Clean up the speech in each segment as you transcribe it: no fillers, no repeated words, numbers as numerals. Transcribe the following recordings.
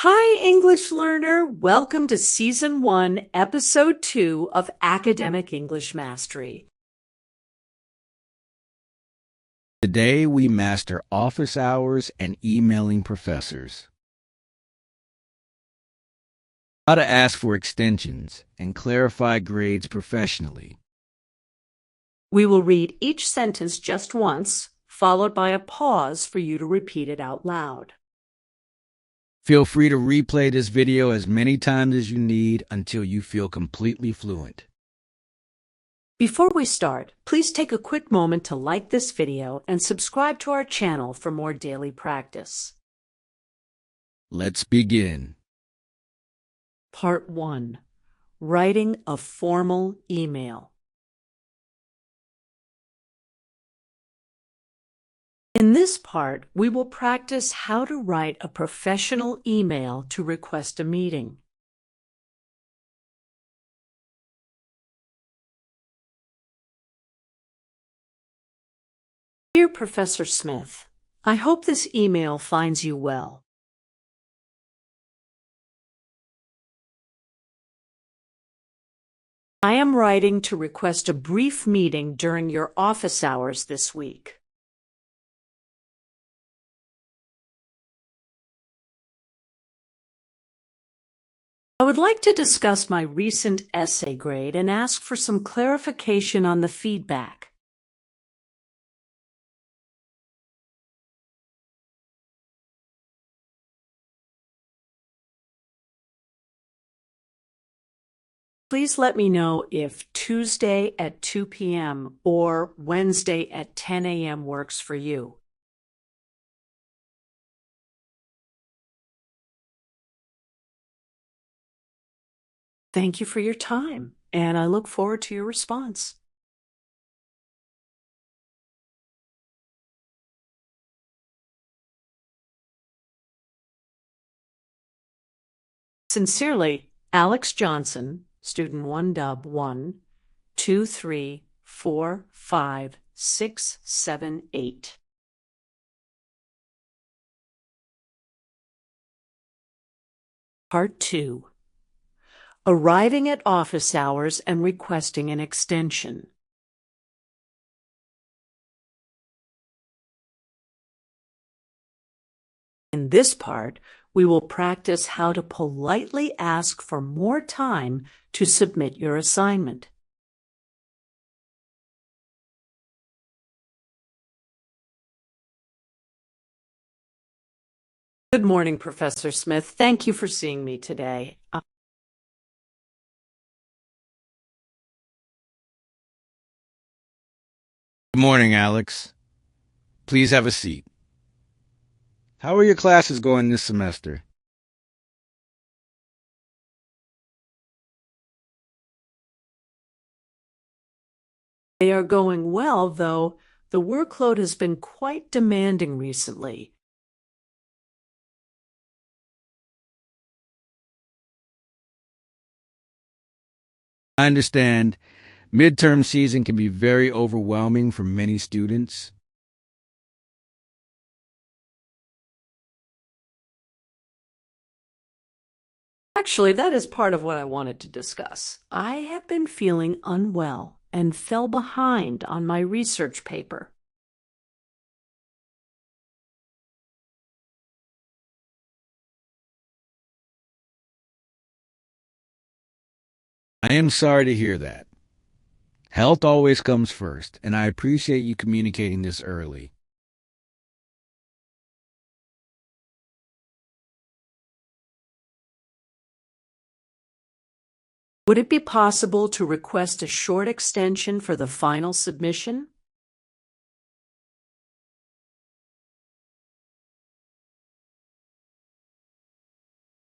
Hi, English learner. Welcome to Season 1, Episode 2 of Academic English Mastery. Today we master office hours and emailing professors. How to ask for extensions and clarify grades professionally. We will read each sentence just once, followed by a pause for you to repeat it out loud. Feel free to replay this video as many times as you need until you feel completely fluent. Before we start, please take a quick moment to like this video and subscribe to our channel for more daily practice. Let's begin. Part 1. Writing a formal email. In this part, we will practice how to write a professional email to request a meeting. Dear Professor Smith, I hope this email finds you well. I am writing to request a brief meeting during your office hours this week. I would like to discuss my recent essay grade and ask for some clarification on the feedback. Please let me know if Tuesday at 2 p.m. or Wednesday at 10 a.m. works for you. Thank you for your time, and I look forward to your response. Sincerely, Alex Johnson, Student 1 Dub 1, 2, 3, 4, 5, 6, 7, 8. Part 2. Arriving at office hours and requesting an extension. In this part, we will practice how to politely ask for more time to submit your assignment. Good morning, Professor Smith. Thank you for seeing me today. Good morning, Alex. Please have a seat. How are your classes going this semester? They are going well, though the workload has been quite demanding recently. I understand midterm season can be very overwhelming for many students. Actually, that is part of what I wanted to discuss. I have been feeling unwell and fell behind on my research paper. I am sorry to hear that. Health always comes first, and I appreciate you communicating this early. Would it be possible to request a short extension for the final submission?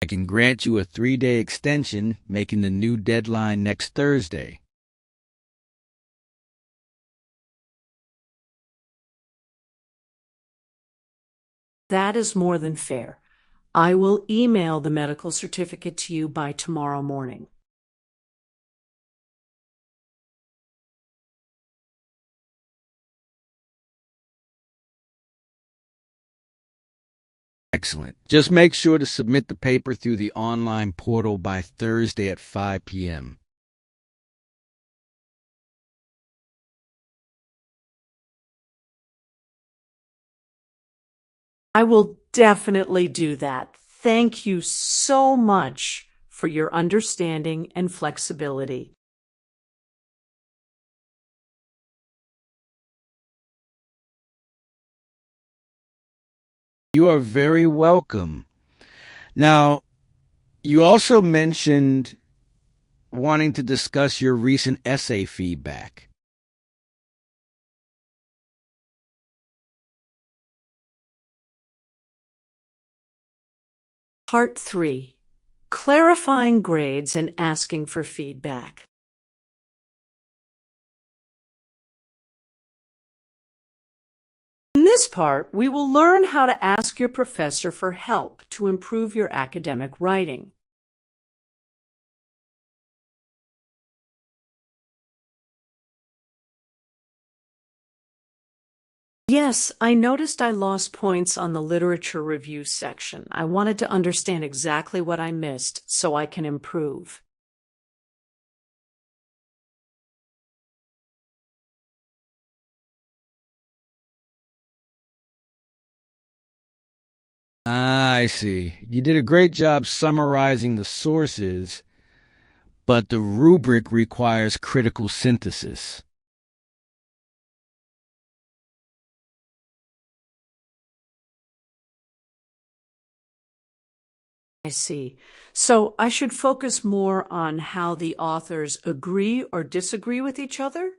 I can grant you a 3-day extension, making the new deadline next Thursday. That is more than fair. I will email the medical certificate to you by tomorrow morning. I Excellent. Just make sure to submit the paper through the online portal by Thursday at 5 p.m. I will definitely do that. Thank you so much for your understanding and flexibility. You are very welcome. Now, you also mentioned wanting to discuss your recent essay feedback. Part 3. Clarifying grades and asking for feedback. In this part, we will learn how to ask your professor for help to improve your academic writing. Yes, I noticed I lost points on the literature review section. I wanted to understand exactly what I missed so I can improve. Ah, I see. You did a great job summarizing the sources, but the rubric requires critical synthesis. I see. So I should focus more on how the authors agree or disagree with each other?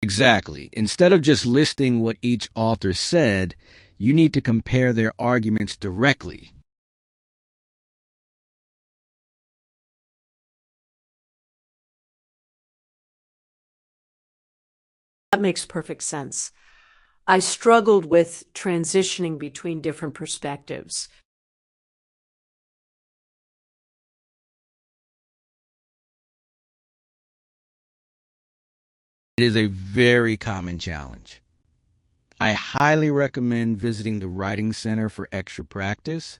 Exactly. Instead of just listing what each author said, you need to compare their arguments directly. That makes perfect sense. I struggled with transitioning between different perspectives. It is a very common challenge. I highly recommend visiting the Writing Center for extra practice.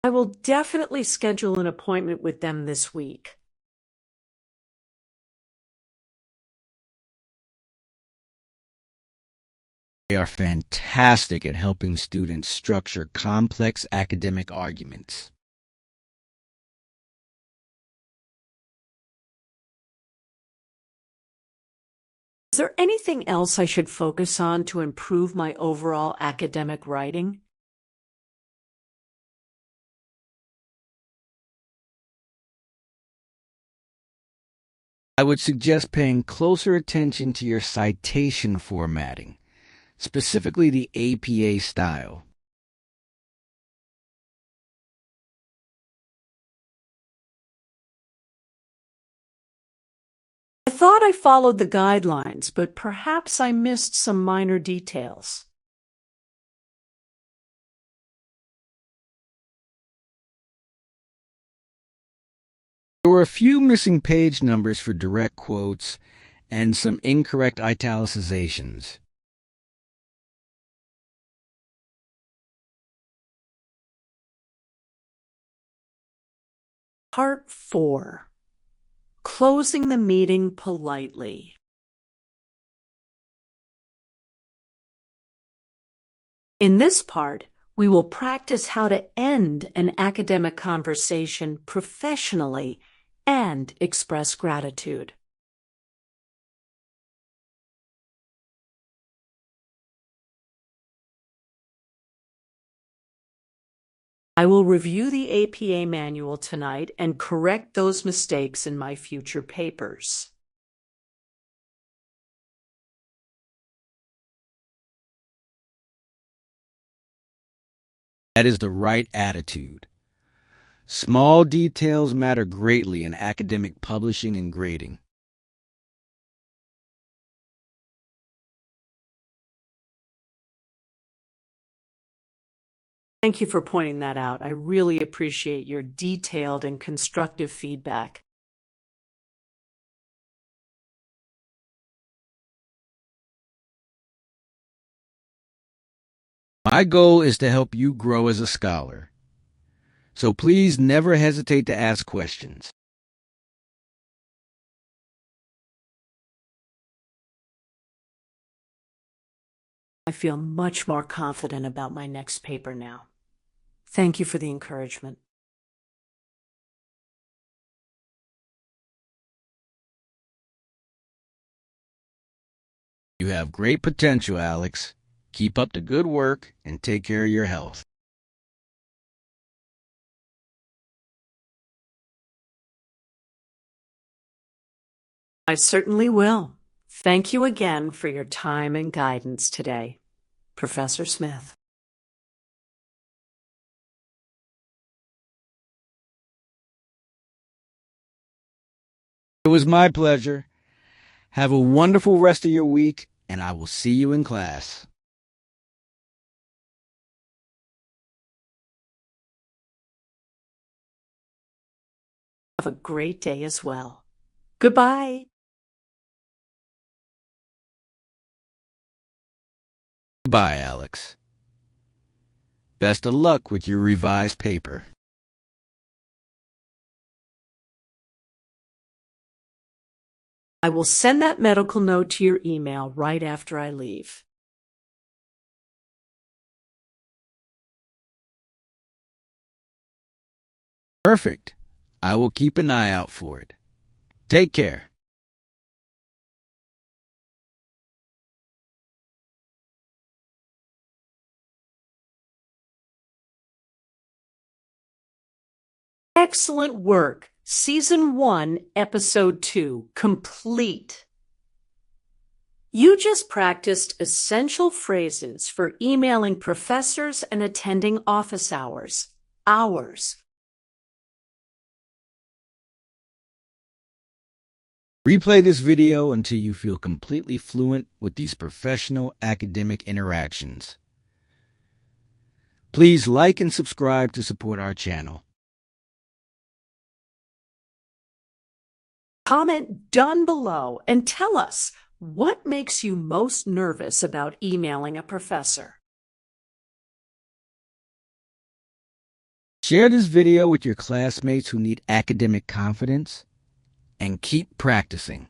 I will definitely schedule an appointment with them this week. They are fantastic at helping students structure complex academic arguments. Is there anything else I should focus on to improve my overall academic writing? I would suggest paying closer attention to your citation formatting, specifically the APA style. I thought I followed the guidelines, but perhaps I missed some minor details. There were a few missing page numbers for direct quotes and some incorrect italicizations. Part 4. Closing the meeting politely. In this part, we will practice how to end an academic conversation professionally and express gratitude. I will review the APA manual tonight and correct those mistakes in my future papers. That is the right attitude. Small details matter greatly in academic publishing and grading. Thank you for pointing that out. I really appreciate your detailed and constructive feedback. My goal is to help you grow as a scholar. So please never hesitate to ask questions. I feel much more confident about my next paper now. Thank you for the encouragement. You have great potential, Alex. Keep up the good work and take care of your health. I certainly will. Thank you again for your time and guidance today, Professor Smith. It was my pleasure. Have a wonderful rest of your week, and I will see you in class. Have a great day as well. Goodbye. Bye, Alex. Best of luck with your revised paper. I will send that medical note to your email right after I leave. Perfect. I will keep an eye out for it. Take care. Excellent work. Season 1, Episode 2, complete. You just practiced essential phrases for emailing professors and attending office hours. Replay this video until you feel completely fluent with these professional academic interactions. Please like and subscribe to support our channel. Comment down below and tell us what makes you most nervous about emailing a professor. Share this video with your classmates who need academic confidence, and keep practicing.